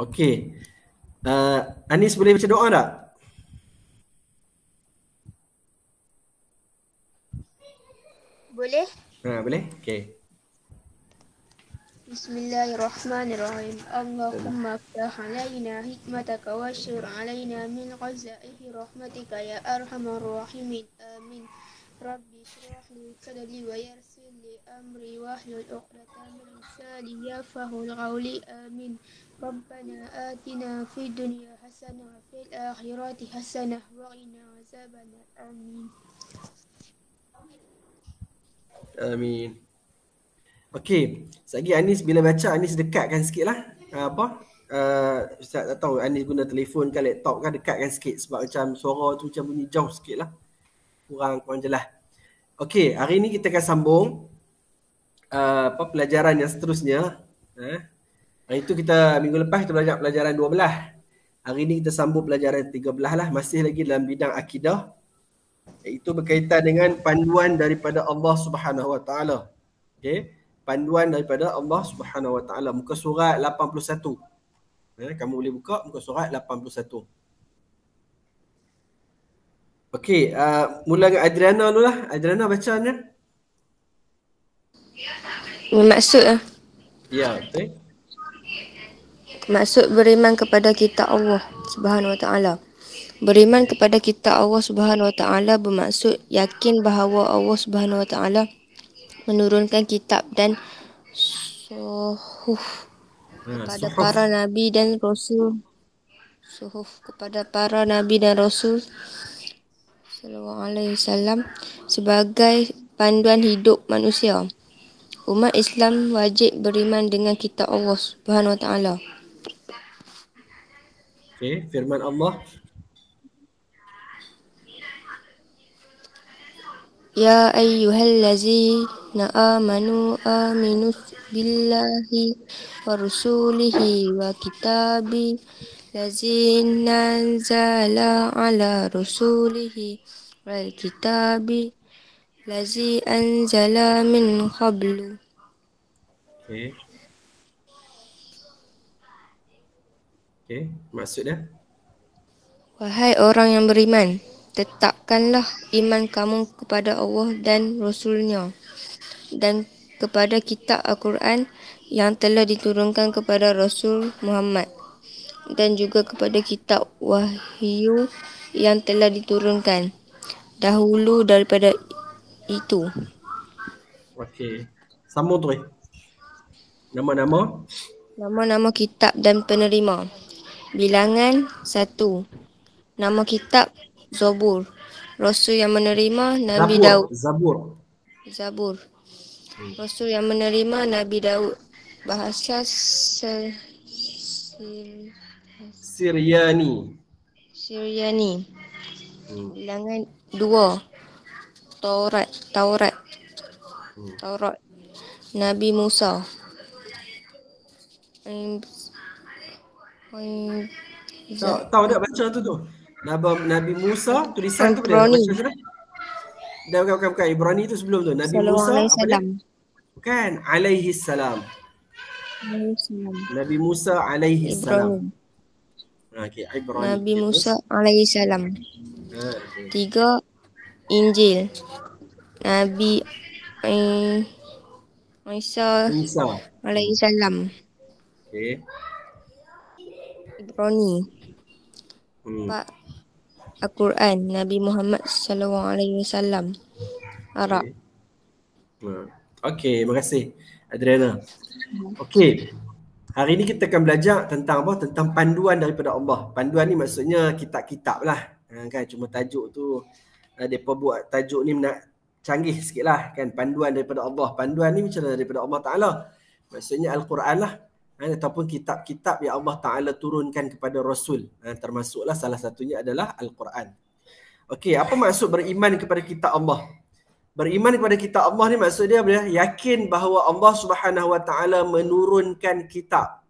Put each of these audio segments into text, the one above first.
Okey. Anis boleh baca doa tak? Boleh? Boleh? Okey. Bismillahirrahmanirrahim. Allahumma ftah alaina hikmataka wasyur alaina min ghazaihi rahmatika ya arhamar rahimin. Amin. Rabbi shrah li sadri wa yassir li amri wahlul 'uqdatam min lisani yafqahu qawli. Amin. Rabbana atina fid dunya hasanah wa fil akhirati hasanah wa qina azabannar. Amin. Amin. Okey, sekejap Anis bila baca Anis dekatkan sikit lah. Ustaz tak tahu Anis guna telefon ke laptop kan, dekatkan sikit sebab macam suara tu macam bunyi jauh sikit lah. Kurang jelas. Okey, hari ni kita akan sambung pelajaran yang seterusnya. Hari tu minggu lepas kita belajar pelajaran 12. Hari ni kita sambung pelajaran 13 lah. Masih lagi dalam bidang akidah. Iaitu berkaitan dengan panduan daripada Allah Subhanahu Wa Taala. Okey, panduan daripada Allah Subhanahu Wa Taala. Muka surat 81. Kamu boleh buka muka surat 81. Okey, mula dengan Adriana dulu lah. Adriana bacanya. Maksud Ya, betul. Maksud beriman kepada kitab Allah Subhanahu Wa Taala. Beriman kepada kitab Allah Subhanahu Wa Taala bermaksud yakin bahawa Allah Subhanahu Wa Taala menurunkan kitab dan suhuf kepada para nabi dan rasul. Suhuf kepada para nabi dan rasul sallallahu alaihi wasallam sebagai panduan hidup manusia. Umat Islam wajib beriman dengan kitab Allah Subhanahu Wa Taala. Okey, firman Allah. Ya ayyuhallazina amanu aminu billahi wa rasulihi wa kitabi lazina anzala ala rasulihi wal kitabi lazi anzala min qablu. Okey. Okey, maksudnya? Wahai orang yang beriman, tetapkanlah iman kamu kepada Allah dan Rasulnya dan kepada kitab Al-Quran yang telah diturunkan kepada Rasul Muhammad dan juga kepada kitab wahyu yang telah diturunkan dahulu daripada itu. Okey. Sambung tu. Nama-nama? Nama-nama kitab dan penerima. Bilangan 1. Nama kitab Zabur. Rasul yang menerima Nabi Daud. Zabur. Rasul yang menerima Nabi Daud. Bahasa Syriani. Bilangan 2. Taurat. Nabi Musa. Tahu tak baca tu? Nabi Musa, tulisan tu boleh baca sana? Bukan. Ibrani tu sebelum tu. Nabi Musa apa dia? Bukan. Alaihi salam. Nabi Musa alaihi salam. Okey, Ibrani. Nabi Musa alaihi salam. 3. Injil. Nabi Isa alaihi salam. Okey. Ibrani. 4. Al-Quran. Nabi Muhammad sallallahu alaihi wasallam. Arab. Okey, terima kasih Adriana. Okey. Hari ni kita akan belajar tentang apa? Tentang panduan daripada Allah. Panduan ni maksudnya kitab-kitab lah. Kan cuma tajuk tu depa buat tajuk ni nak canggih sikit lah kan. Panduan daripada Allah. Panduan ni macam daripada Allah Ta'ala. Maksudnya Al-Quran lah. Ataupun kitab-kitab yang Allah Ta'ala turunkan kepada Rasul. Termasuklah salah satunya adalah Al-Quran. Okey, apa maksud beriman kepada kitab Allah? Beriman kepada kitab Allah ni maksud dia apa? Yakin bahawa Allah Subhanahu Wa Ta'ala menurunkan kitab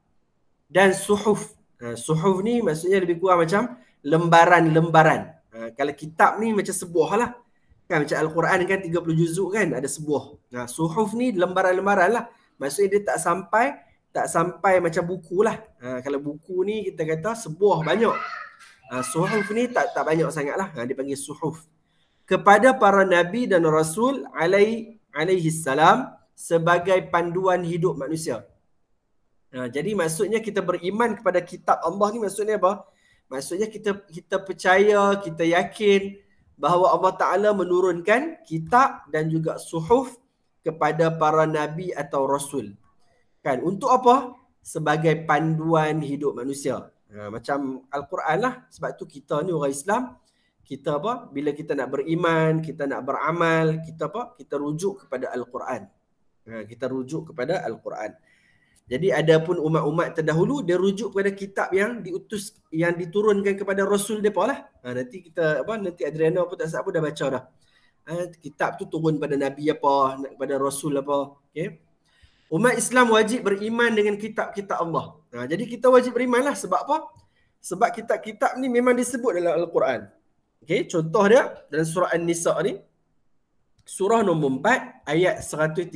dan suhuf. Suhuf ni maksudnya lebih kurang macam lembaran-lembaran. Kalau kitab ni macam sebuah lah. Kan macam Al-Quran kan 30 juzuk kan ada sebuah. Suhuf ni lembaran-lembaran lah. Maksudnya dia tak sampai tak sampai macam buku lah. Kalau buku ni kita kata sebuah banyak. Suhuf ni tak banyak sangat lah. Dia panggil suhuf. Kepada para nabi dan rasul alaihi salam sebagai panduan hidup manusia. Jadi maksudnya kita beriman kepada kitab Allah ni maksudnya apa? Maksudnya kita percaya, kita yakin bahawa Allah Ta'ala menurunkan kitab dan juga suhuf kepada para nabi atau rasul. Kan? Untuk apa? Sebagai panduan hidup manusia. Macam Al-Quran lah. Sebab tu kita ni orang Islam, kita apa? Bila kita nak beriman, kita nak beramal, kita apa? Kita rujuk kepada Al-Quran. Kita rujuk kepada Al-Quran. Jadi ada pun umat-umat terdahulu dia rujuk kepada kitab yang diturunkan kepada rasul depa lah. Nanti kita nanti Adriana apa tak salah apa dah baca dah. Kitab tu turun pada nabi apa, pada rasul apa. Okey. Umat Islam wajib beriman dengan kitab-kitab Allah. Jadi kita wajib beriman lah. Sebab apa? Sebab kitab-kitab ni memang disebut dalam Al-Quran. Okey, contoh dia dalam surah An-Nisa ni. Surah nombor 4 ayat 136.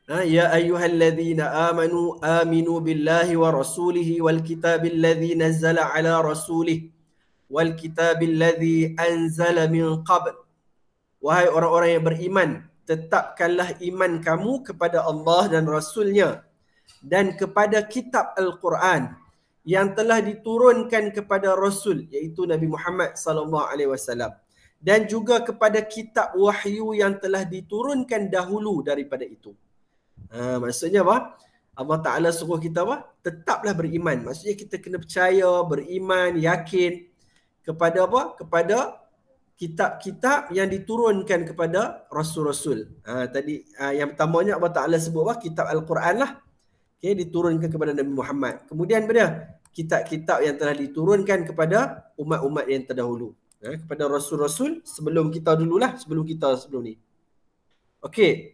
Ya ayyuhalladzina aminu billahi wa rasulihi wal kitabil ladzi nazzala ala rasulihi wal kitabil ladzi anzala min qabl. Wahai orang-orang yang beriman, tetapkanlah iman kamu kepada Allah dan Rasulnya dan kepada kitab Al-Quran yang telah diturunkan kepada Rasul iaitu Nabi Muhammad SAW dan juga kepada kitab wahyu yang telah diturunkan dahulu daripada itu. Maksudnya apa? Allah Ta'ala suruh kita apa? Tetaplah beriman. Maksudnya kita kena percaya, beriman, yakin kepada apa? Kepada kitab-kitab yang diturunkan kepada Rasul-Rasul. Tadi yang pertamanya Allah Ta'ala sebut apa? Kitab Al-Quran lah. Okay, diturunkan kepada Nabi Muhammad. Kemudian pada kitab-kitab yang telah diturunkan kepada umat-umat yang terdahulu. Kepada Rasul-Rasul sebelum kita dululah. Sebelum ni. Okey.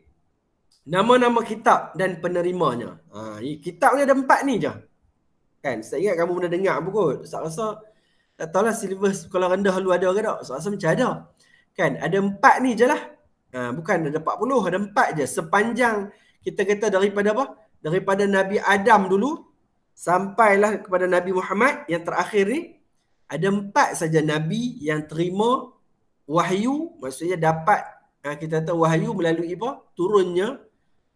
Nama-nama kitab dan penerimanya. Kitab ni ada 4 ni je. Kan? Saya ingat kamu pernah dengar apa kot. Saya rasa tak tahulah silibus sekolah rendah lu ada ke tak. Saya rasa macam ada. Kan? Ada 4 ni je lah. Bukan ada 40, ada 4 je. Sepanjang kita kata daripada apa? Daripada Nabi Adam dulu sampailah kepada Nabi Muhammad yang terakhir ni. Ada 4 saja Nabi yang terima wahyu. Maksudnya dapat kita kata wahyu melalui apa? Turunnya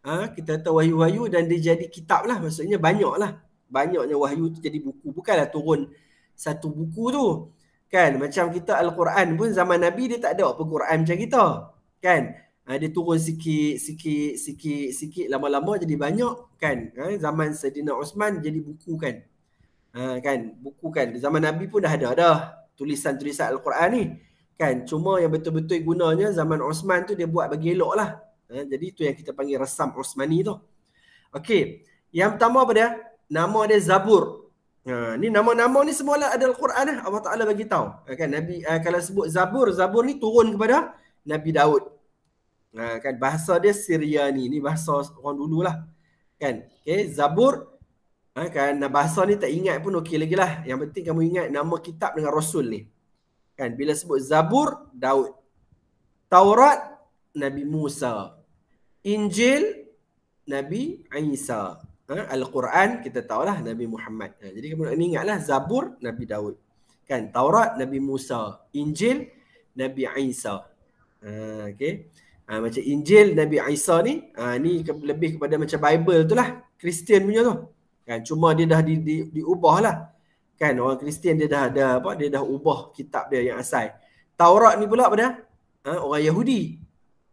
kita kata wahyu-wahyu dan dia jadi kitab lah. Maksudnya banyak lah. Banyaknya wahyu tu jadi buku. Bukanlah turun satu buku tu. Kan? Macam kita Al-Quran pun zaman Nabi dia tak ada apa Quran macam kita. Kan? Dia turun sikit. Lama-lama jadi banyak. Kan? Zaman Sayyidina Osman jadi buku kan. Kan? Buku kan. Zaman Nabi pun dah ada dah. Tulisan-tulisan Al-Quran ni. Kan? Cuma yang betul-betul gunanya zaman Osman tu dia buat bagi elok lah. Jadi itu yang kita panggil resam Osmani tu. Okey. Yang pertama apa dia? Nama dia Zabur. Ni nama-nama ni semua ada Al-Quran lah. Allah Ta'ala bagi tahu. Kan Nabi kalau sebut Zabur ni turun kepada Nabi Daud. Kan bahasa dia Syriani. Ni bahasa orang dululah. Kan? Okey, Zabur. Kan bahasa ni tak ingat pun okey lagi lah. Yang penting kamu ingat nama kitab dengan Rasul ni. Kan bila sebut Zabur, Daud. Taurat, Nabi Musa. Injil, Nabi Isa. Al-Quran kita tahulah Nabi Muhammad. Jadi kamu nak ingatlah Zabur, Nabi Daud. Kan Taurat, Nabi Musa. Injil, Nabi Isa. Okey. Macam Injil Nabi Isa ni, ni lebih kepada macam Bible tu lah. Kristian punya tu. Kan cuma dia dah diubah lah. Kan orang Kristian dia dah ada apa? Dia dah ubah kitab dia yang asal. Taurat ni pula apa dia? Orang Yahudi.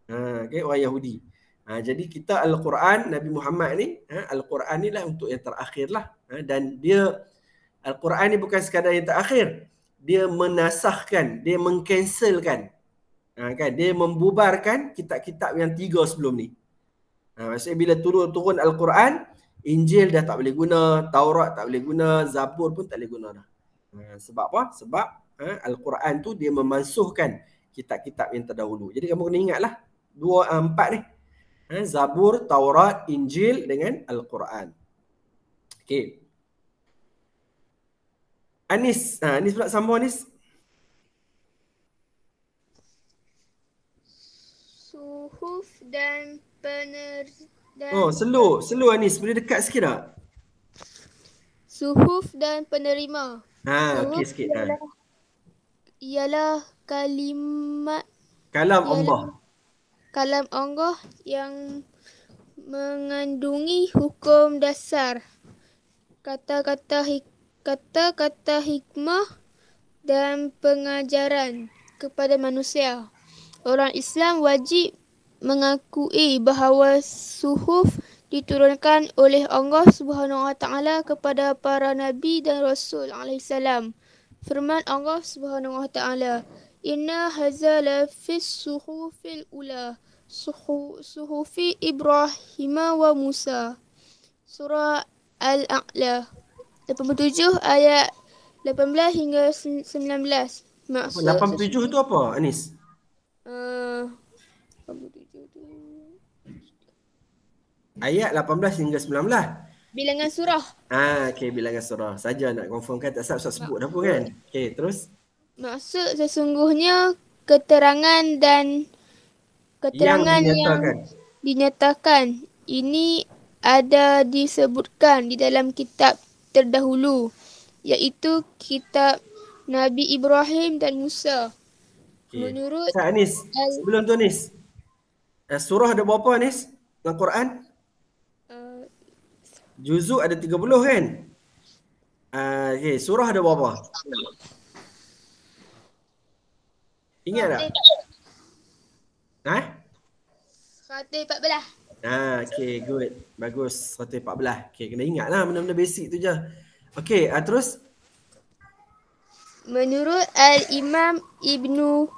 Okay, orang Yahudi. Jadi kita Al-Quran Nabi Muhammad ni, Al-Quran ni lah untuk yang terakhir lah. Dan dia Al-Quran ni bukan sekadar yang terakhir. Dia menasahkan, dia mengcancelkan. Kan dia membubarkan kitab-kitab yang 3 sebelum ni. Maksudnya bila turun Al-Quran, Injil dah tak boleh guna, Taurat tak boleh guna, Zabur pun tak boleh guna dah. Sebab apa? Sebab Al-Quran tu dia memansuhkan kitab-kitab yang terdahulu. Jadi kamu kena ingatlah 4 ni. Zabur, Taurat, Injil dengan Al-Quran. Okey. Anis, Anis pula sambung Anis. Suhuf dan Oh, slow Anis. Boleh dekat sikit tak? Suhuf dan penerima. Okey sikit. Ialah kalimat Kalam ialah Allah. kalam Allah yang mengandungi hukum dasar, kata-kata hikmah dan pengajaran kepada manusia. Orang Islam wajib mengakui bahawa suhuf diturunkan oleh Allah Subhanahu Wa Taala kepada para nabi dan rasul alaihi salam. Firman Allah Subhanahu Wa Taala, "Inna hadza la fis suhufil ula, suhufi Ibrahim wa Musa." Surah Al-A'la 87 ayat 18 hingga 19. Maksud 87 tu apa Anis? 87 tu Ayat 18 hingga 19. bilangan surah. Okey, bilangan surah. Saja nak confirmkan, tak Ustaz sebut dah pun kan. Okey, terus. Maksud sesungguhnya keterangan yang dinyatakan ini ada disebutkan di dalam kitab terdahulu, iaitu kitab Nabi Ibrahim dan Musa. Okay. Menurut Anis, sebelum tu Anis, surah ada berapa Anis dalam Quran? Juzuk ada 30 kan? Okay, surah ada berapa? Ingat tak? 114. Okay, good. Bagus, 114. Okay, kena ingat lah benda-benda basic tu je. Okay, terus? Menurut Al-Imam Ibnu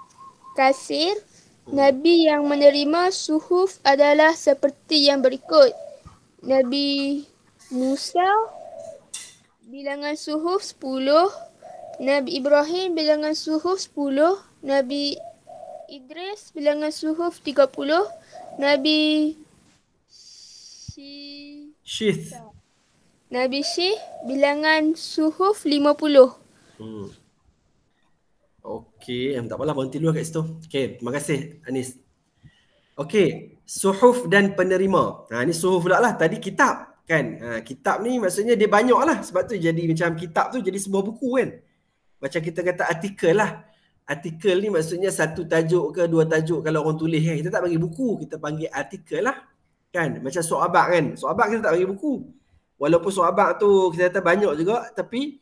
Katsir, Nabi yang menerima suhuf adalah seperti yang berikut. Nabi Musa, bilangan suhuf 10. Nabi Ibrahim, bilangan suhuf 10. Nabi Idris, bilangan suhuf 30. Nabi Syith, bilangan suhuf 50. Okey, tak apalah, berhenti dulu kat situ. Okey, terima kasih Anis. Okey, suhuf dan penerima. Ni suhuf pula lah, tadi kitab kan. Kitab ni maksudnya dia banyak lah, sebab tu jadi macam kitab tu jadi sebuah buku kan. Macam kita kata artikel lah. Artikel ni maksudnya satu tajuk ke dua tajuk kalau orang tulis kan. Kita tak panggil buku, kita panggil artikel lah. Kan, macam so'abak kan. So'abak kita tak panggil buku. Walaupun so'abak tu kita kata banyak juga, tapi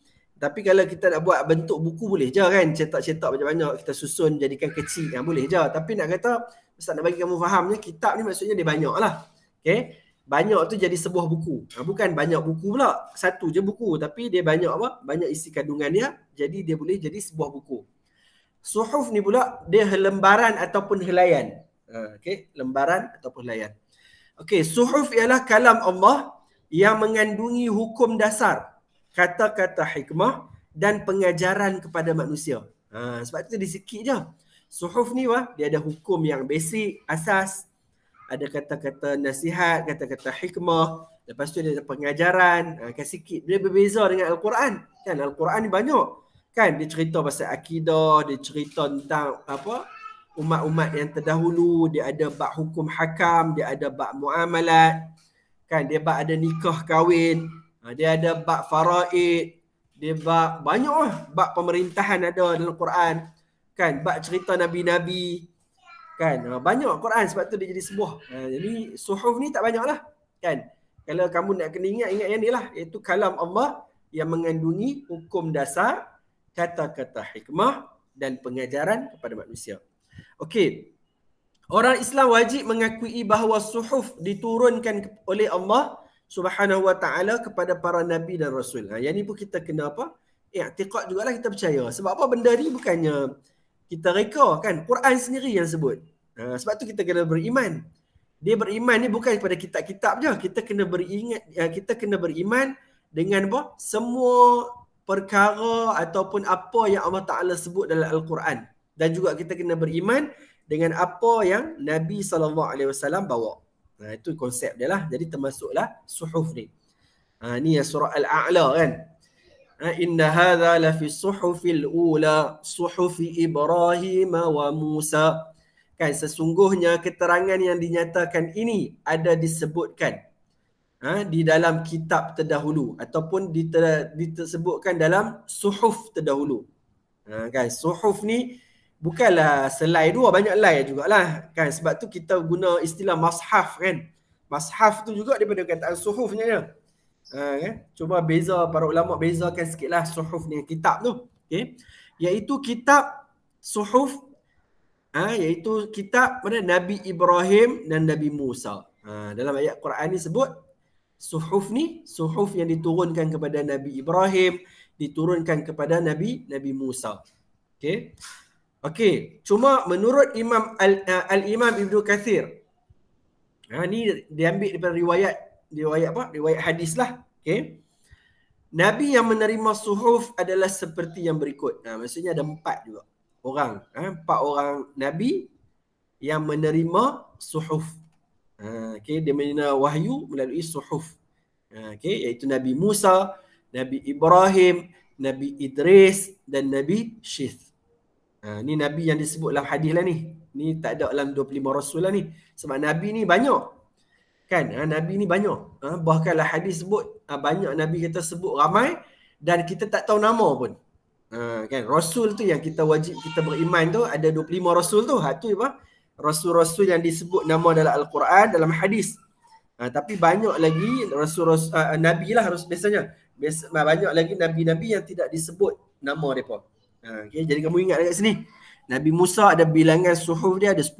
kalau kita nak buat bentuk buku boleh je kan. Cetak-cetak banyak-banyak, kita susun jadikan kecil, boleh je. Tapi nak kata, Ustaz nak bagi kamu fahamnya, kitab ni maksudnya dia banyak lah. Okay? Banyak tu jadi sebuah buku. Bukan banyak buku pula. Satu je buku. Tapi dia banyak apa? Banyak isi kandungan dia. Jadi dia boleh jadi sebuah buku. Suhuf ni pula, dia lembaran ataupun helaian. Okay? Lembaran ataupun helaian. Okay, suhuf ialah kalam Allah yang mengandungi hukum dasar, kata-kata hikmah dan pengajaran kepada manusia. Sebab tu dia sikit je. Suhuf ni dia ada hukum yang basic, asas. Ada kata-kata nasihat, kata-kata hikmah. Lepas tu dia ada pengajaran. Kan sikit. Dia berbeza dengan Al-Quran. Kan Al-Quran ni banyak. Kan dia cerita pasal akidah, dia cerita tentang apa? Umat-umat yang terdahulu, dia ada bab hukum hakam, dia ada bab muamalat. Kan dia bab ada nikah kahwin, dia ada bab faraid, dia bab banyak lah. Bab pemerintahan ada dalam Quran. Kan bab cerita nabi-nabi. Kan banyak Quran, sebab tu dia jadi sebuah. Jadi suhuf ni tak banyak lah. Kan kalau kamu nak kena ingat yang ni lah, iaitu kalam Allah yang mengandungi hukum dasar, kata-kata hikmah dan pengajaran kepada manusia. Okey. Orang Islam wajib mengakui bahawa suhuf diturunkan oleh Allah Subhanahu Wa Taala kepada para nabi dan rasul. Yang ni pun kita kena apa? I'tiqad jugalah, kita percaya. Sebab apa, benda ni bukannya kita reka kan, Quran sendiri yang sebut. Sebab tu kita kena beriman. Dia beriman ni bukan kepada kitab-kitab je. Kita kena beriman dengan apa? Semua perkara ataupun apa yang Allah Ta'ala sebut dalam Al-Quran. Dan juga kita kena beriman dengan apa yang Nabi SAW bawa. Itu konsep dia lah. Jadi termasuklah suhuf ni. Ni yang surah Al-A'la kan. Inna hadha la fi suhufil ula suhufi Ibrahim wa Musa. Kan sesungguhnya keterangan yang dinyatakan ini ada disebutkan di dalam kitab terdahulu ataupun disebutkan dalam suhuf terdahulu. Kan suhuf ni bukanlah selai dua, banyak lai jugalah kan, sebab tu kita guna istilah mashaf kan. Mashaf tu juga daripada kataan suhufnya ya. Kan? Cuma beza, para ulama bezakan sikitlah suhuf dengan kitab tu. Okay? Iaitu kitab suhuf, iaitu kitab pada Nabi Ibrahim dan Nabi Musa. Dalam ayat Quran ni sebut suhuf ni, suhuf yang diturunkan kepada Nabi Ibrahim, diturunkan kepada Nabi Musa. Okey. Okey, cuma menurut Al-Imam Ibnu Kathir, ni diambil daripada riwayat riwayat hadis lah. Okey. Nabi yang menerima suhuf adalah seperti yang berikut. Maksudnya ada 4 juga orang, 4 orang Nabi yang menerima suhuf. Okey, dia menerima wahyu melalui suhuf. Okey, iaitu Nabi Musa, Nabi Ibrahim, Nabi Idris dan Nabi Syith. Ni Nabi yang disebut dalam hadis lah ni. Ni tak ada dalam 25 Rasul lah ni. Sebab Nabi ni banyak. Kan? Nabi ni banyak. Bahkanlah hadis sebut, banyak Nabi kita sebut ramai dan kita tak tahu nama pun. Kan? Rasul tu yang kita wajib kita beriman tu, ada 25 Rasul tu. Tu apa? Rasul-Rasul yang disebut nama dalam Al-Quran, dalam hadis. Tapi banyak lagi Rasul-Rasul, Nabi lah harus biasanya. Banyak lagi Nabi-Nabi yang tidak disebut nama mereka. Okay, jadi kamu ingat dekat sini. Nabi Musa ada bilangan suhuf dia ada 10.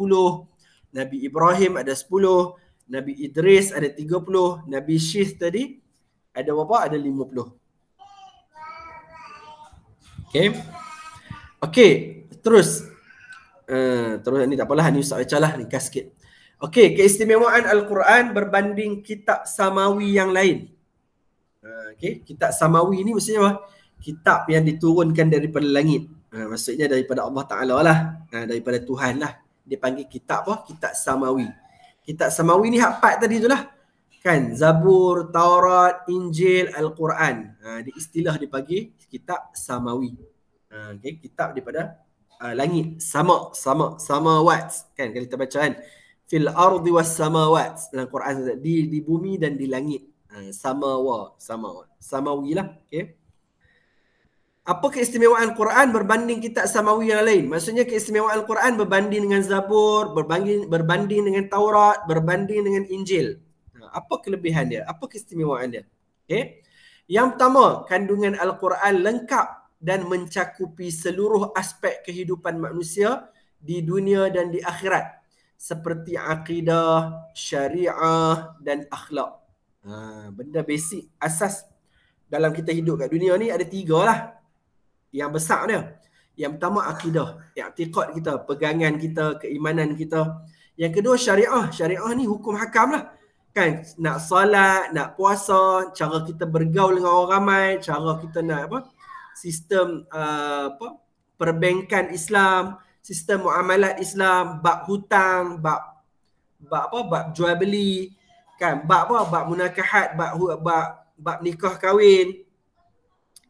Nabi Ibrahim ada 10. Nabi Idris ada 30. Nabi Syith tadi ada berapa? Ada 50. Okay. Okay, terus. Terus ni tak apalah, ni Ustaz baca lah, ringkas sikit. Okey, keistimewaan Al-Quran berbanding kitab samawi yang lain. Okey, kitab samawi ni maksudnya apa? Kitab yang diturunkan daripada langit. Maksudnya daripada Allah Ta'ala lah. Daripada Tuhan lah. Dia panggil kitab apa? Kitab samawi. Kitab samawi ni hak 4 tadi tu lah. Kan? Zabur, Taurat, Injil, Al-Quran. Di istilah dipanggil kitab samawi. Okay, kitab daripada langit. Samawat. Kan? Kalau kita baca kan? Fil ardi was samawat. Dalam Quran di bumi dan di langit. Samawi lah. Okay. Apa keistimewaan Quran berbanding kitab samawi yang lain? Maksudnya keistimewaan Quran berbanding dengan Zabur, berbanding dengan Taurat, berbanding dengan Injil. Apa kelebihan dia? Apa keistimewaan dia? Okay. Yang pertama, kandungan Al-Quran lengkap dan mencakupi seluruh aspek kehidupan manusia di dunia dan di akhirat. Seperti akidah, syariah dan akhlak. Benda basic, asas dalam kita hidup kat dunia ni ada 3 lah. Yang besar dia. Yang pertama akidah, i'tiqad kita, pegangan kita, keimanan kita. Yang kedua syariah. Syariah ni hukum hakam lah. Kan, nak salat, nak puasa, cara kita bergaul dengan orang ramai, cara kita nak sistem perbankan Islam, sistem muamalat Islam, bab hutang, bab jual beli, kan, bab munakahat, bab nikah kahwin,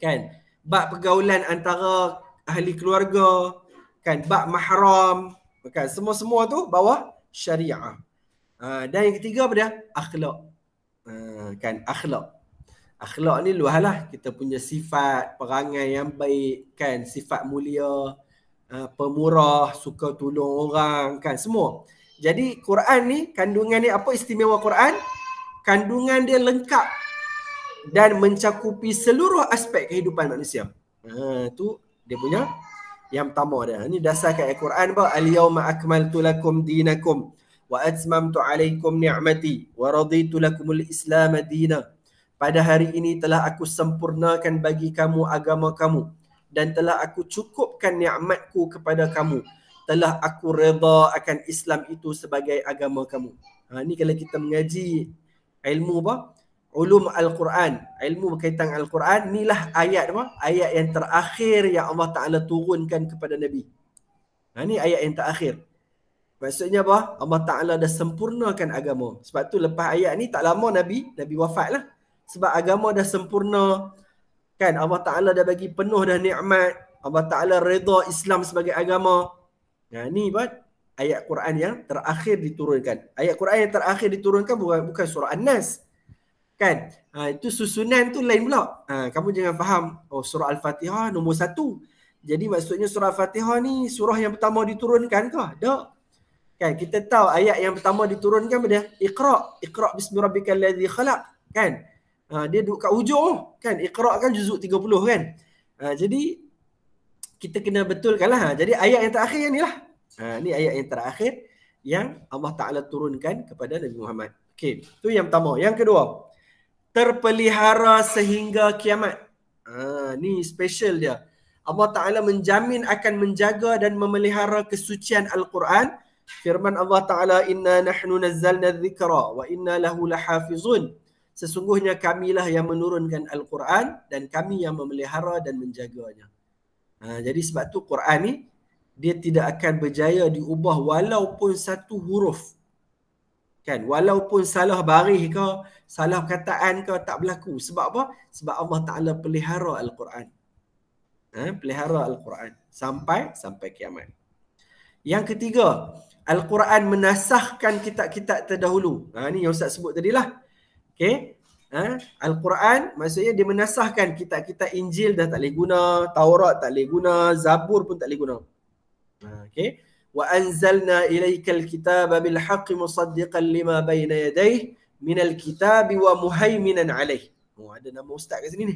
kan, bab pergaulan antara ahli keluarga, kan, bab mahram, kan, semua tu bawah syariah. Dan yang ketiga apa dia? Akhlak. Kan, akhlak. Akhlak ni luahlah, kita punya sifat perangai yang baik, kan, sifat mulia, pemurah, suka tolong orang, kan, semua. Jadi Quran ni, kandungan ni apa istimewa Quran? Kandungan dia lengkap dan mencakupi seluruh aspek kehidupan manusia. Tu dia punya yang pertama dia. Ni dasar kat Al-Quran apa? Al-yawma akmaltu lakum dinakum wa atmamtu alaikum ni'mati wa raditu lakumul Islam dina. Pada hari ini telah aku sempurnakan bagi kamu agama kamu dan telah aku cukupkan nikmatku kepada kamu. Telah aku redha akan Islam itu sebagai agama kamu. Ni kalau kita mengaji ilmu apa? Ulum Al-Quran, ilmu berkaitan Al-Quran, inilah ayat apa? Ayat yang terakhir yang Allah Ta'ala turunkan kepada Nabi. Ni ayat yang terakhir. Maksudnya apa? Allah Ta'ala dah sempurnakan agama. Sebab tu lepas ayat ni tak lama Nabi wafat lah. Sebab agama dah sempurna. Kan, Allah Ta'ala dah bagi penuh dah nikmat. Allah Ta'ala redha Islam sebagai agama. Ni ayat Quran yang terakhir diturunkan. Ayat Quran yang terakhir diturunkan bukan surah An-Nas. Kan? Itu susunan tu lain pula. Kamu jangan faham, oh surah Al-Fatihah nombor 1. Jadi maksudnya surah Al-Fatihah ni surah yang pertama diturunkan ke? Tak. Kan kita tahu ayat yang pertama diturunkan pada Iqra. Iqra bismi rabbikal ladzi khalaq. Kan? Dia duduk kat hujung kan. Iqra kan juzuk 30 kan. Jadi kita kena betulkanlah. Jadi ayat yang terakhir yang ni lah. Ni ayat yang terakhir yang Allah Ta'ala turunkan kepada Nabi Muhammad. Okey, tu yang pertama. Yang kedua, terpelihara sehingga kiamat. Ni special dia. Allah Ta'ala menjamin akan menjaga dan memelihara kesucian Al-Quran. Firman Allah Ta'ala, inna nahnu nazzalna dzikra wa inna lahu lahafizun. Sesungguhnya kamilah yang menurunkan Al-Quran dan kami yang memelihara dan menjaganya. Jadi sebab tu Quran ni dia tidak akan berjaya diubah walaupun satu huruf. Kan? Walaupun salah baris ke, salah perkataan ke tak berlaku. Sebab apa? Sebab Allah Ta'ala pelihara Al-Quran. Pelihara Al-Quran sampai kiamat. Yang ketiga, Al-Quran menasahkan kitab-kitab terdahulu. Ni yang Ustaz sebut tadilah. Okey. Al-Quran maksudnya dia menasahkan kitab-kitab Injil dah tak boleh guna, Taurat tak boleh guna, Zabur pun tak boleh guna. Okey. Wa anzalna ilaikal kitaba bil haqqi musaddiqan lima bayna yadayhi minal kitabi wa muhaiminan alaih. Ada nama ustaz kat sini ni.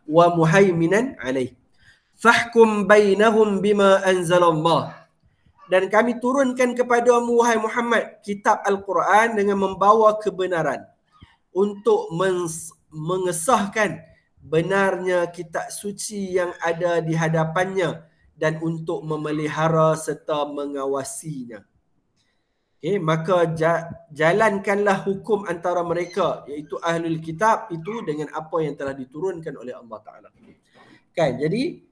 Wa muhaiminan alaih. Fahkum bainahum bima anzalallah. Dan kami turunkan kepadamu wahai Muhammad kitab Al-Quran dengan membawa kebenaran untuk mengesahkan benarnya kitab suci yang ada di hadapannya dan untuk memelihara serta mengawasinya. Okay, maka jalankanlah hukum antara mereka iaitu ahlul kitab itu dengan apa yang telah diturunkan oleh Allah Ta'ala. Kan, jadi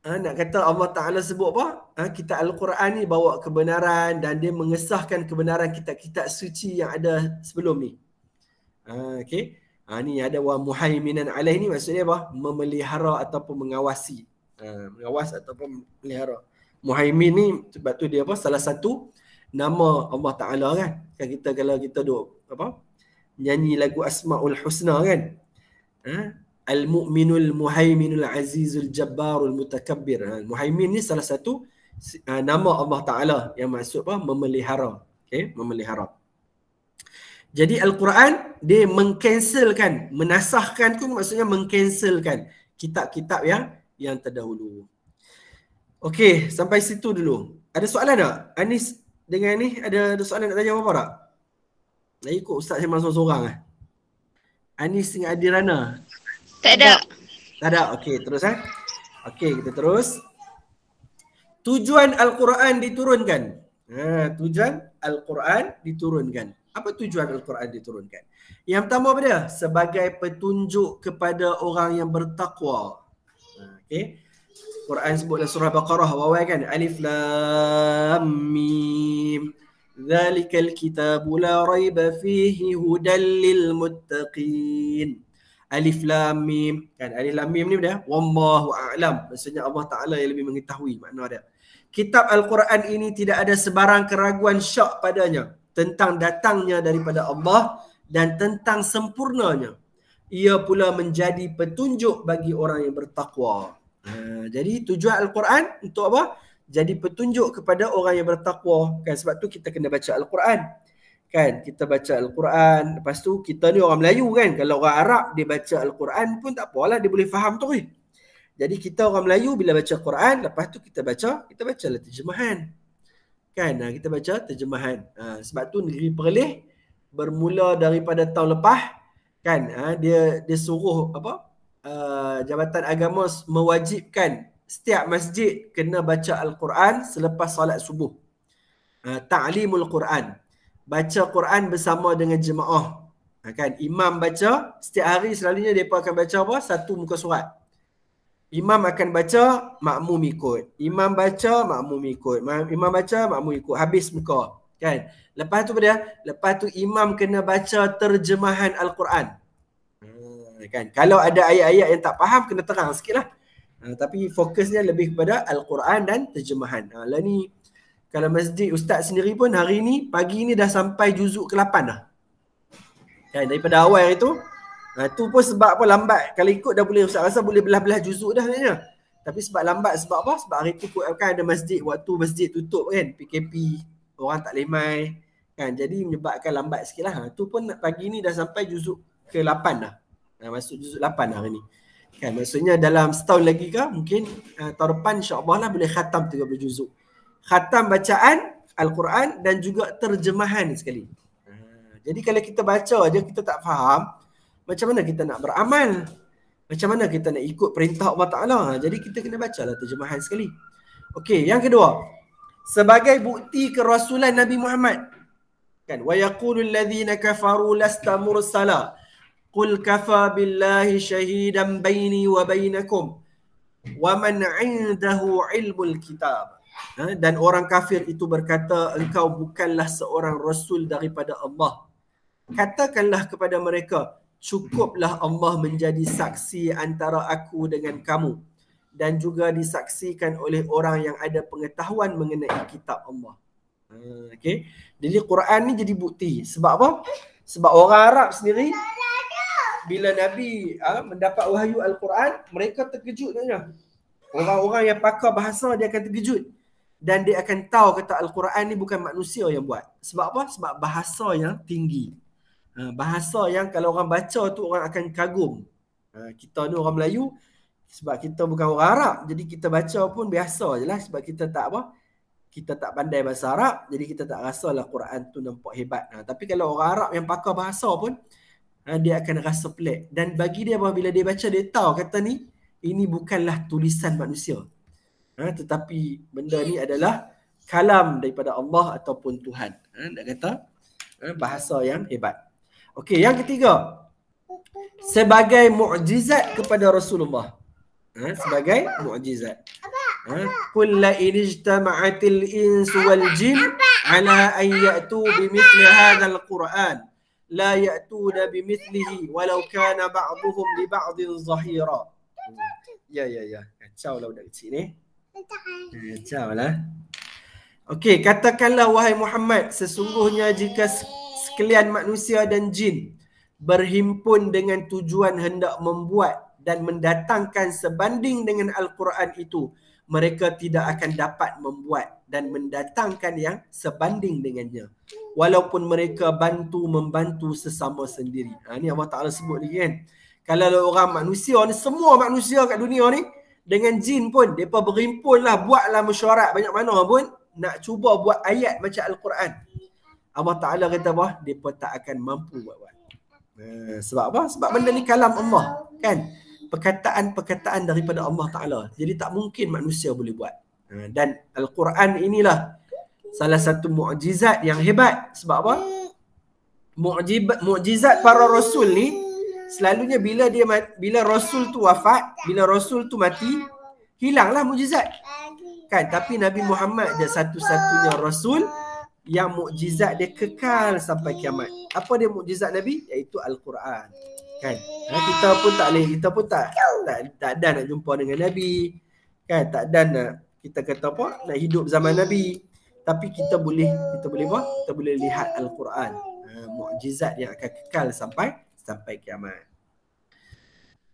nak kata Allah Ta'ala sebut apa? Kitab Al-Quran ni bawa kebenaran dan dia mengesahkan kebenaran kitab-kitab suci yang ada sebelum ni. Okay. Ni ada wa muhaiminan alaih ni maksudnya apa? Memelihara ataupun mengawasi. Mengawas ataupun memelihara. Muhaimin ni sebab tu dia apa? Salah satu nama Allah Ta'ala kan. Kan kita kalau kita duk apa? Nyanyi lagu Asmaul Husna kan. Al-Mu'minul Muhaiminul Azizul Jabbarul Mutakabbir. Muhaimin ni salah satu nama Allah Ta'ala yang maksud apa? Memelihara. Okay? Memelihara. Jadi Al-Quran dia mengcancelkan, menasahkan tu maksudnya mengcancelkan kitab-kitab yang terdahulu. Okey, sampai situ dulu. Ada soalan tak? Anis dengan ni ada soalan nak tanya apa tak? Nak ikut Ustaz Sembang seorang-seorang lah. Anis dengan Adirana. Tak ada. Tak ada. Okey, terus Okey, kita terus. Tujuan Al-Quran diturunkan. Tujuan Al-Quran diturunkan. Apa tujuan Al-Quran diturunkan? Yang pertama apa dia? Sebagai petunjuk kepada orang yang bertakwa. Okey. Quran sebut dalam surah Baqarah bawah kan, Alif Lam Mim. Dzalikal kitabu la raiba fihi hudal lil muttaqin. Alif Lam Mim. Kan Alif Lam Mim ni dia wallahu a'lam. Maksudnya Allah Ta'ala yang lebih mengetahui makna dia. Kitab Al-Quran ini tidak ada sebarang keraguan syak padanya tentang datangnya daripada Allah dan tentang sempurnanya. Ia pula menjadi petunjuk bagi orang yang bertakwa. Jadi tujuan Al-Quran untuk apa? Jadi petunjuk kepada orang yang bertakwa. Kan sebab tu kita kena baca Al-Quran. Kan kita baca Al-Quran, lepas tu kita ni orang Melayu kan. Kalau orang Arab dia baca Al-Quran pun tak apalah, dia boleh faham tu. Jadi kita orang Melayu bila baca Quran, lepas tu kita bacalah terjemahan. Kan kita baca terjemahan. Sebab tu Negeri Perlis bermula daripada tahun lepas kan dia suruh apa Jabatan Agama mewajibkan setiap masjid kena baca Al-Quran selepas solat subuh. Ta'limul Quran. Baca Quran bersama dengan jemaah. Kan imam baca setiap hari, selalunya depa akan baca apa? Satu muka surat. Imam akan baca, makmum ikut. Imam baca, makmum ikut. Imam baca, makmum ikut. Habis muka. Kan? Lepas tu lepas tu imam kena baca terjemahan Al-Quran. Kan? Kalau ada ayat-ayat yang tak faham, kena terang sikit lah. Tapi fokusnya lebih kepada Al-Quran dan terjemahan. Lah ni, Kalau masjid ustaz sendiri pun hari ni, pagi ni dah sampai juzuk ke-8 dah. Kan, daripada awal itu. Tu pun sebab apa lambat. Kalau ikut dah boleh, ustaz rasa boleh belah-belah juzuk dah sebenarnya. Tapi sebab lambat, sebab apa? Sebab hari tu kan ada masjid, waktu masjid tutup kan, PKP, orang tak lemai. Kan, jadi menyebabkan lambat sikit lah. Tu pun pagi ni dah sampai juzuk ke-8 dah. Masuk juzuk 8 hari ni. Kan, maksudnya dalam setahun lagi ke, mungkin tahun depan insyaAllah lah boleh khatam 30 juzuk. Khatam bacaan Al-Quran dan juga terjemahan sekali. Jadi kalau kita baca je, kita tak faham, macam mana kita nak beramal? Macam mana kita nak ikut perintah Allah Ta'ala? Jadi kita kena bacalah terjemahan sekali. Okey, yang kedua. Sebagai bukti kerasulan Nabi Muhammad. Kan, wa yaqulul ladzina kafaru lasta mursala. Qul kafa billahi shahidan baini wa bainakum. Wa man 'indahu ilmul kitab. Dan orang kafir itu berkata, engkau bukanlah seorang rasul daripada Allah. Katakanlah kepada mereka, cukuplah Allah menjadi saksi antara aku dengan kamu dan juga disaksikan oleh orang yang ada pengetahuan mengenai kitab Allah. Okay. Jadi Quran ni jadi bukti. Sebab apa? Sebab orang Arab sendiri bila Nabi mendapat wahyu Al-Quran, mereka terkejut sebenarnya. Orang-orang yang pakar bahasa dia akan terkejut dan dia akan tahu kata Al-Quran ni bukan manusia yang buat. Sebab apa? Sebab bahasa yang tinggi. Bahasa yang kalau orang baca tu orang akan kagum. Kita ni orang Melayu, sebab kita bukan orang Arab, jadi kita baca pun biasa je lah. Sebab kita tak kita tak pandai bahasa Arab, jadi kita tak rasa lah Quran tu nampak hebat. Tapi kalau orang Arab yang pakar bahasa pun, dia akan rasa pelik. Dan bagi dia bila dia baca, dia tahu kata ni, ini bukanlah tulisan manusia. Tetapi benda ni adalah kalam daripada Allah ataupun Tuhan. Dia kata bahasa yang hebat. Okey, yang ketiga. Sebagai mukjizat kepada Rasulullah. Sebagai mukjizat. Qul la in ijtama'atil insu wal jin ala an ya'tu bimithli hadzal Qur'an la ya'tuna bimithlihi walau kana ba'dhuhum li ba'dhin zahira. Ya. Kacau lah budak kecil ni. Kacau lah. Okey, katakanlah wahai Muhammad, sesungguhnya jika sekalian manusia dan jin berhimpun dengan tujuan hendak membuat dan mendatangkan sebanding dengan Al-Quran itu, mereka tidak akan dapat membuat dan mendatangkan yang sebanding dengannya, walaupun mereka membantu sesama sendiri. Ni Allah Ta'ala sebut lagi kan. Kalau orang manusia ni, semua manusia kat dunia ni, dengan jin pun, mereka berhimpun lah, buatlah mesyuarat banyak mana pun, nak cuba buat ayat macam Al-Quran. Allah Ta'ala kata apa? Mereka tak akan mampu buat. Sebab apa? Sebab benda ni kalam Allah. Kan? Perkataan-perkataan daripada Allah Ta'ala. Jadi tak mungkin manusia boleh buat. Dan Al-Quran inilah salah satu mukjizat yang hebat. Sebab apa? Mukjizat para Rasul ni, selalunya bila Rasul tu wafat, bila Rasul tu mati, hilanglah mukjizat. Kan? Tapi Nabi Muhammad dia satu-satunya Rasul yang mukjizat dia kekal sampai kiamat. Apa dia mukjizat Nabi? Iaitu Al-Quran. Kan? Kita pun tak boleh, kita pun tak ada nak jumpa dengan Nabi. Kan? Tak ada nak kita kata apa? Nak hidup zaman Nabi. Tapi kita boleh apa? Kita boleh lihat Al-Quran. Mukjizat yang akan kekal sampai kiamat.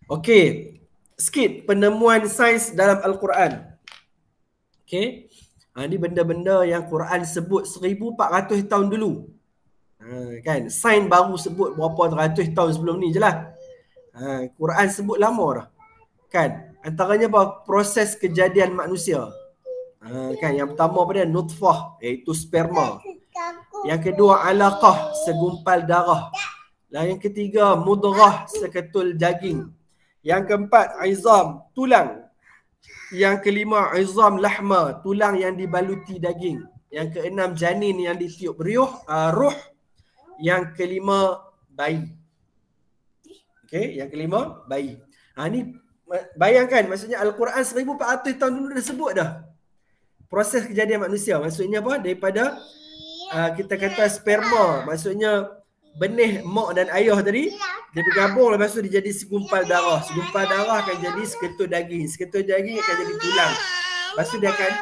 Okey. Sikit penemuan sains dalam Al-Quran. Okey. Ni benda-benda yang Quran sebut 1400 tahun dulu. Kan, sains baru sebut berapa ratus tahun sebelum ni je lah. Quran sebut lama dah. Kan, antaranya apa? Proses kejadian manusia. Kan, yang pertama pada nutfah, iaitu sperma. Yang kedua alaqah, segumpal darah. Yang ketiga mudrah, seketul daging. Yang keempat izam, tulang. Yang kelima izam lahma, tulang yang dibaluti daging. Yang keenam janin yang ditiup ruh. Yang kelima bayi. Okey, yang kelima bayi. Ni bayangkan, maksudnya Al-Quran 1400 tahun dulu dah sebut dah proses kejadian manusia. Maksudnya apa? Daripada kita kata sperma, maksudnya benih mak dan ayah tadi, dia bergabung, lepas tu dia jadi segumpal darah. Segumpal darah akan jadi seketul daging. Seketul daging akan jadi tulang. Lepas tu dia akan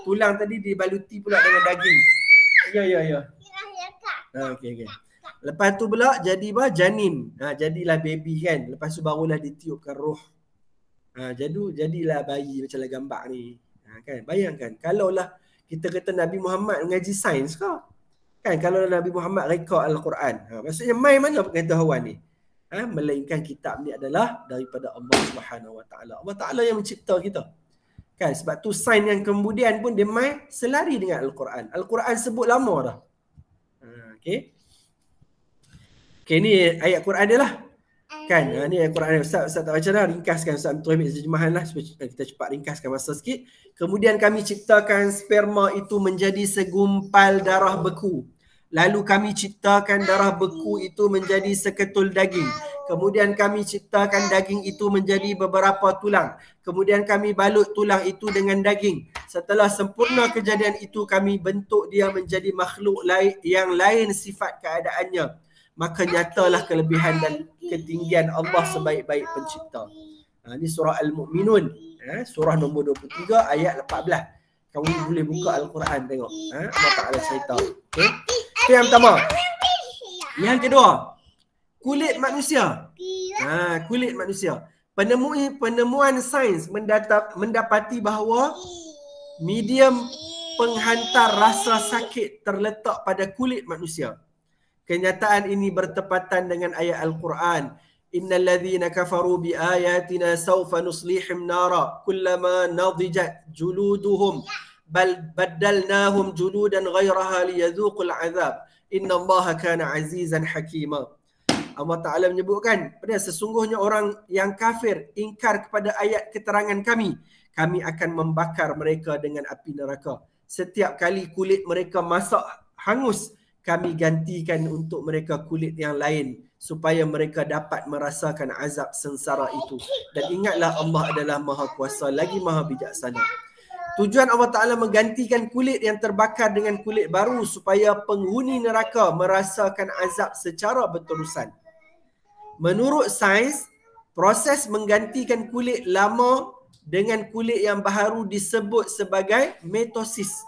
tulang tadi dibaluti pula dengan daging. Ya. Okey. Lepas tu pula jadi apa? Janin. Jadilah baby kan. Lepas tu barulah ditiupkan roh. Jadilah bayi macam lah gambar ni. Kan? Bayangkan kalaulah kita kata Nabi Muhammad mengaji sains ke? Kan kalau Nabi Muhammad reka Al-Quran. Maksudnya mai mana pengetahuan ni? Melainkan kitab ni adalah daripada Allah Subhanahu Wa Taala. Allah Taala yang mencipta kita. Kan sebab tu sains yang kemudian pun dia mai selari dengan Al-Quran. Al-Quran sebut lama dah. Okey. Okey ni ayat Quran dia lah. Kan ni ayat Quran dia. Ustaz tak baca dah, ringkaskan Ustaz untuk ambil terjemahan lah supaya kita cepat ringkaskan masa sikit. Kemudian kami ciptakan sperma itu menjadi segumpal darah beku. Lalu kami ciptakan darah beku itu menjadi seketul daging. Kemudian kami ciptakan daging itu menjadi beberapa tulang. Kemudian kami balut tulang itu dengan daging. Setelah sempurna kejadian itu, kami bentuk dia menjadi makhluk yang lain sifat keadaannya. Maka nyatalah kelebihan dan ketinggian Allah sebaik-baik pencipta. Ini surah Al-Mu'minun. Surah nombor 23 ayat 14. Kamu boleh buka Al-Quran tengok. Allah Ta'ala cerita. Okay? Itu yang pertama. Yang kedua, kulit manusia. Kulit manusia. Penemuan sains mendapati bahawa medium penghantar rasa sakit terletak pada kulit manusia. Kenyataan ini bertepatan dengan ayat Al-Quran. Innal ladzina kafaru bi ayatina sawfa nuslihim nara kullama nadijat juluduhum bal baddalnahum juludan ghayraha liyadhuqul azab innallaha kana azizan hakima. Allah Ta'ala menyebutkan pada sesungguhnya orang yang kafir ingkar kepada ayat keterangan kami akan membakar mereka dengan api neraka. Setiap kali kulit mereka masak hangus, kami gantikan untuk mereka kulit yang lain supaya mereka dapat merasakan azab sengsara itu. Dan ingatlah Allah adalah Maha Kuasa lagi Maha Bijaksana. Tujuan Allah Ta'ala menggantikan kulit yang terbakar dengan kulit baru supaya penghuni neraka merasakan azab secara berterusan. Menurut sains, proses menggantikan kulit lama dengan kulit yang baru disebut sebagai mitosis.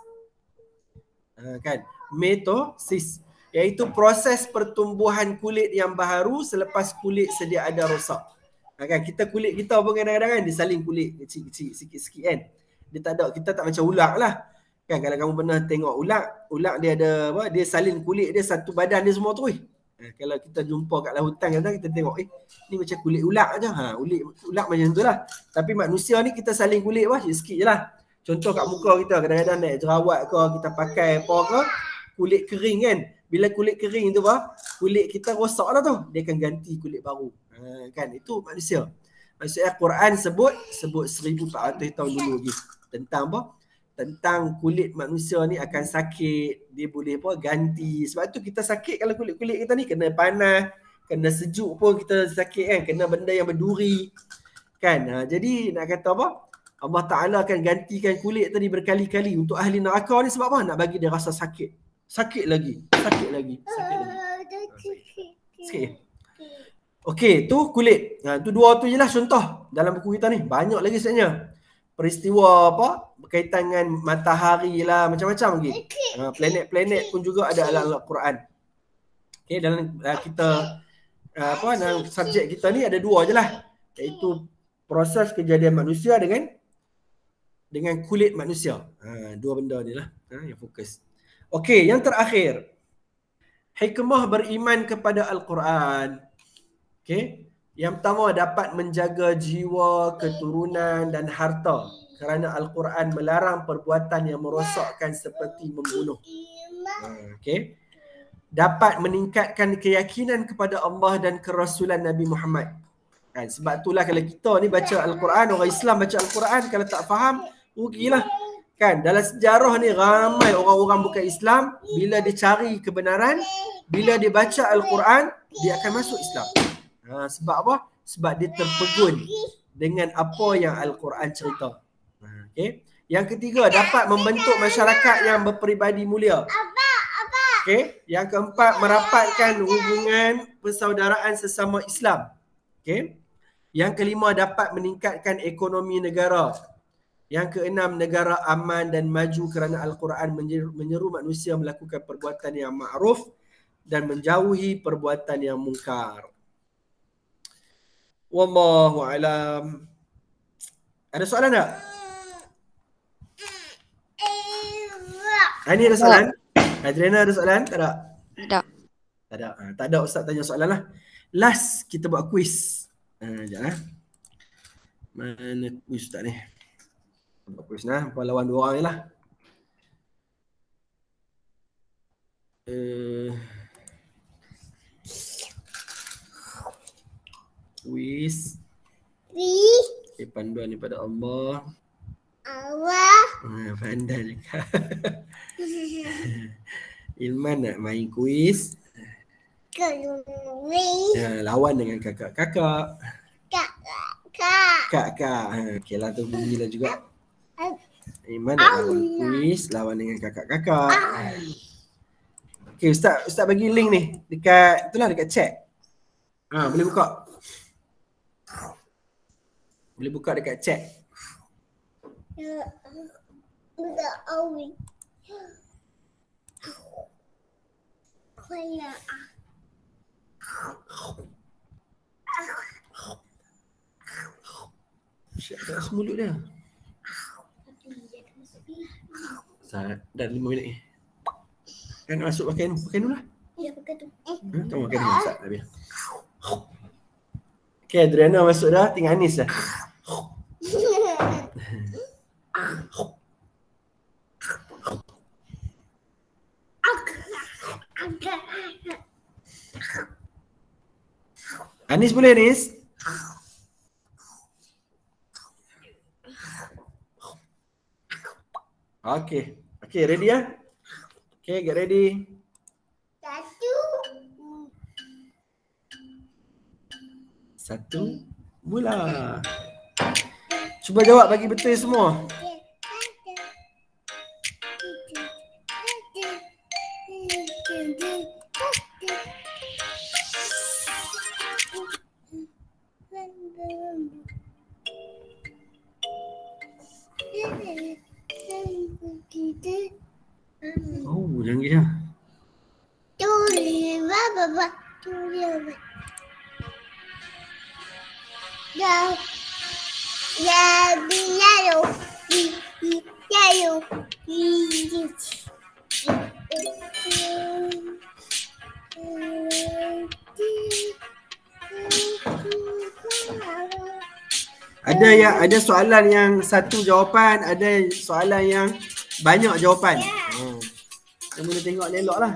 Mitosis, iaitu proses pertumbuhan kulit yang baru selepas kulit sedia ada rosak. Kita kulit kita pun kadang-kadang kan disaling kulit kecil-kecil sikit-sikit kan. Dia tak ada, kita tak macam ular lah. Kan kalau kamu pernah tengok ular dia ada apa? Dia salin kulit dia satu badan dia semua terus. Kalau kita jumpa kat lautan kadang kita tengok ni macam kulit ular aja. Ular macam tu lah. Tapi manusia ni kita salin kulit sikit je lah. Contoh kat muka kita kadang-kadang naik jerawat ke, kita pakai apa ke, kulit kering kan. Bila kulit kering tu kulit kita rosak lah tu, dia akan ganti kulit baru. Kan itu manusia. Maksudnya Quran sebut 1400 tahun dulu lagi tentang apa? Tentang kulit manusia ni akan sakit, dia boleh ganti. Sebab tu kita sakit kalau kulit-kulit kita ni kena panas, kena sejuk pun kita sakit kan, kena benda yang berduri. Kan? Jadi nak kata apa? Allah Ta'ala akan gantikan kulit tadi berkali-kali untuk ahli neraka ni sebab apa? Nak bagi dia rasa sakit. Sakit lagi. Sikit. Okey, tu kulit. Tu dua tu je lah contoh dalam buku kita ni. Banyak lagi sebenarnya. Peristiwa berkaitan dengan matahari lah, macam-macam lagi. Planet-planet pun juga ada dalam Al-Quran. Okey, dalam kita dalam subjek kita ni ada dua je lah. Iaitu proses kejadian manusia dengan kulit manusia. Dua benda ni lah yang fokus. Okey, yang terakhir. Hikmah beriman kepada Al-Quran. Okey. Yang pertama, dapat menjaga jiwa, keturunan dan harta kerana Al-Quran melarang perbuatan yang merosakkan seperti membunuh. Okey. Dapat meningkatkan keyakinan kepada Allah dan kerasulan Nabi Muhammad. Kan, sebab itulah kalau kita ni baca Al-Quran, orang Islam baca Al-Quran, kalau tak faham, rugilah. Kan, dalam sejarah ni ramai orang-orang bukan Islam, bila dia cari kebenaran, bila dia baca Al-Quran, dia akan masuk Islam. Sebab apa? Sebab dia terpegun dengan apa yang Al-Quran cerita. Okay. Yang ketiga, dapat membentuk masyarakat yang berperibadi mulia. Okay. Yang keempat, merapatkan hubungan persaudaraan sesama Islam. Okay. Yang kelima, dapat meningkatkan ekonomi negara. Yang keenam, negara aman dan maju kerana Al-Quran menyeru manusia melakukan perbuatan yang ma'ruf dan menjauhi perbuatan yang mungkar. Wallahu alam. Ada soalan tak? Ani ada soalan? Adriana ada soalan? Tak ada? Tak. Tak ada. Tak ada, Ustaz tanya soalan lah. Last, kita buat quiz. Sekejap lah. Mana quiz Ustaz ni? Buat quiz lah. Lawan 2 orang je lah. Quiz. Panduan daripada Allah. Pandai juga. Ilman nak main kuis. Lawan dengan kakak-kakak. Kakak. Okey lah tu bunyilah juga. Ilman nak lawan kuis, lawan dengan kakak-kakak. Okey, Ustaz bagi link ni dekat itulah, dekat chat. Boleh buka. Boleh buka dekat chat. Siapa kat mulut dia? Dah 5 minit ni. Kan masuk pakai ni lah. Ya, pakai tu. Tengok makan ni Ustaz dah biar. Okay, Adriana masuk dah, tinggal Anis dah. Anis boleh Anis? Okay. Okay, ready ya? Okay, get ready. Satu. Mula. Cuba jawab bagi betul semua. Oh, jangan gitu. Ada soalan yang satu jawapan, ada soalan yang banyak jawapan. Kita boleh tengok elok lah.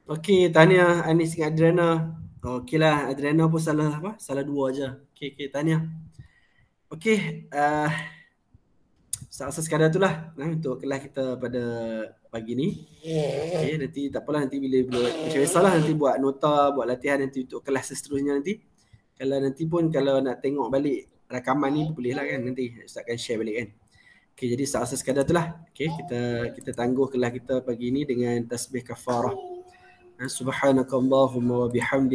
Okey, tahniah Anis dengan Adriana. Okeylah, Adriana pun salah apa? Salah 2 aja. Okey, tahniah. Okey, asas sekadar itulah untuk kelas kita pada pagi ni. Okey, nanti tak apalah, nanti bila macam biasalah nanti buat nota, buat latihan nanti untuk kelas seterusnya nanti. Kalau nanti pun kalau nak tengok balik rakaman ni boleh lah kan, nanti Ustaz akan share balik kan. Okey, jadi asas sekadar itulah. Okey, kita tangguh kelas kita pagi ni dengan tasbih kafarah. Subhanakallahumma wa bihamdik